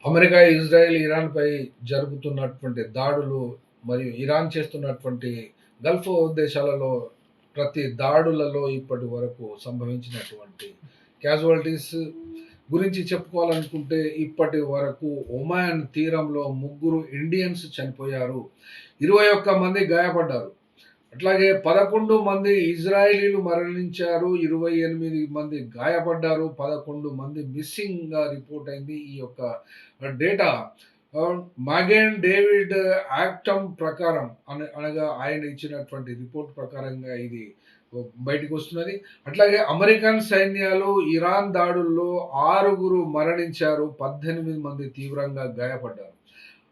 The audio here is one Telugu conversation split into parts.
అమెరికా, ఇజ్రాయెల్, ఇరాన్‌పై జరుపుతున్నటువంటి దాడులు మరియు ఇరాన్ చేస్తున్నటువంటి గల్ఫ్ దేశాలలో ప్రతి దాడులలో ఇప్పటి వరకు సంభవించినటువంటి క్యాజువాలిటీస్ గురించి చెప్పుకోవాలనుకుంటే ఇప్పటి వరకు ఒమాన్ తీరంలో ముగ్గురు ఇండియన్స్ చనిపోయారు. 21 మంది గాయపడ్డారు. అట్లాగే 11 మంది ఇజ్రాయేలీలు మరణించారు. 28 మంది గాయపడ్డారు. 11 మంది మిస్సింగ్‌గా రిపోర్ట్ అయింది. ఈ యొక్క డేటా మాగెన్ డేవిడ్ యాక్టమ్ ప్రకారం అనగా ఆయన ఇచ్చినటువంటి రిపోర్ట్ ప్రకారంగా ఇది బయటికొస్తున్నది. అట్లాగే అమెరికన్ సైన్యాలు ఇరాన్ దాడుల్లో 6 మరణించారు. 18 మంది తీవ్రంగా గాయపడ్డారు.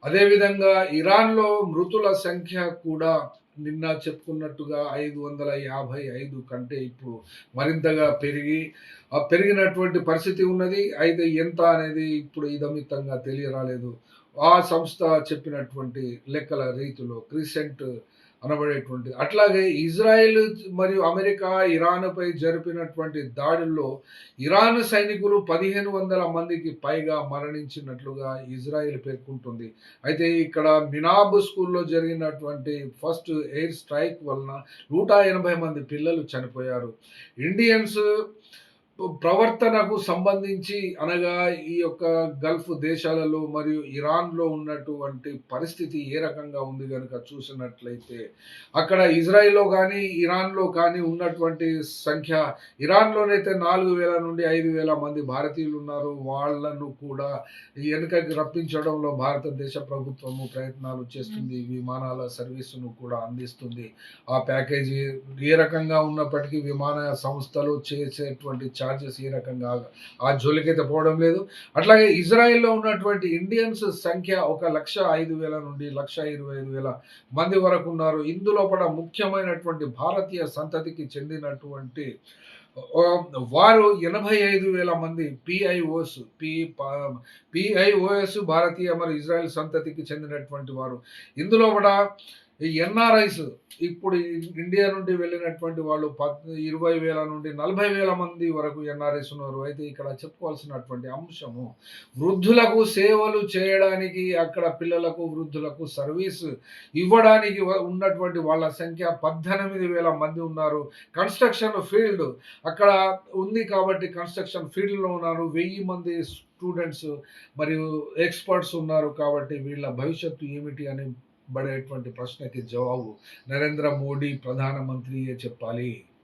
అదేవిధంగా ఇరాన్‌లో మృతుల సంఖ్య కూడా నిన్న చెప్పుకున్నట్టుగా 555 కంటే ఇప్పుడు మరింతగా పెరిగినటువంటి పరిస్థితి ఉన్నది. అయితే ఎంత అనేది ఇప్పుడు ఇదమిత్తంగా తెలియరాలేదు. ఆ సంస్థ చెప్పినటువంటి లెక్కల రీతిలో క్రిసెంట్ అనబడేటువంటిది. అట్లాగే ఇజ్రాయెల్ మరియు అమెరికా ఇరాన్‌పై జరిపినటువంటి దాడుల్లో ఇరాన్ సైనికులు 1500 మందికి పైగా మరణించినట్లుగా ఇజ్రాయెల్ పేర్కొంటుంది. అయితే ఇక్కడ మినాబ్ స్కూల్‌లో జరిగినటువంటి ఫస్ట్ ఎయిర్ స్ట్రైక్ వలన 180 మంది పిల్లలు చనిపోయారు. ఇండియన్స్ ప్రవర్తనకు సంబంధించి అనగా ఈ యొక్క గల్ఫ్ దేశాలలో మరియు ఇరాన్‌లో ఉన్నటువంటి పరిస్థితి ఏ రకంగా ఉంది గనుక చూసినట్లయితే, అక్కడ ఇజ్రాయెల్‌లో గానీ, ఇరాన్‌లో కానీ ఉన్నటువంటి సంఖ్య ఇరాన్‌లోనైతే 4000 నుండి 5000 మంది భారతీయులున్నారు. వాళ్ళను కూడా వెనుకకి రప్పించడంలో భారతదేశ ప్రభుత్వము ప్రయత్నాలు చేస్తుంది. విమానాల సర్వీసును కూడా అందిస్తుంది. ఆ ప్యాకేజీ ఏ రకంగా ఉన్నప్పటికీ విమాన సంస్థలు చేసేటువంటి చార్జెస్ ఏ రకంగా ఆ జోలికైతే పోవడం లేదు. అట్లాగే ఇజ్రాయెల్‌లో ఉన్నటువంటి ఇండియన్స్ సంఖ్య 1,05,000 నుండి 1,25,000 మంది వరకు ఉన్నారు. ఇందులోపల ముఖ్యమైనటువంటి భారతీయ సంతతికి చెందినటువంటి వారు 85,000 మంది పిఐఓఎస్ భారతీయ మరియు ఇజ్రాయెల్ సంతతికి చెందినటువంటి వారు. ఇందులో కూడా ఈ ఎన్ఆర్ఐస్ ఇప్పుడు ఇండియా నుండి వెళ్ళినటువంటి వాళ్ళు 20,000 నుండి 40,000 మంది వరకు ఎన్ఆర్ఐస్ ఉన్నారు. అయితే ఇక్కడ చెప్పుకోవాల్సినటువంటి అంశము వృద్ధులకు సేవలు చేయడానికి అక్కడ పిల్లలకు, వృద్ధులకు సర్వీస్ ఇవ్వడానికి ఉన్నటువంటి వాళ్ళ సంఖ్య 18,000 మంది ఉన్నారు. కన్‌స్ట్రక్షన్ ఫీల్డ్ అక్కడ ఉంది కాబట్టి కన్‌స్ట్రక్షన్ ఫీల్డ్‌లో ఉన్నారు. 1000 మంది స్టూడెంట్స్ మరియు ఎక్స్‌పర్ట్స్ ఉన్నారు కాబట్టి వీళ్ళ భవిష్యత్తు ఏమిటి అని బడేటువంటి ప్రశ్నకి జవాబు నరేంద్ర మోడీ ప్రధానమంత్రియే చెప్పాలి.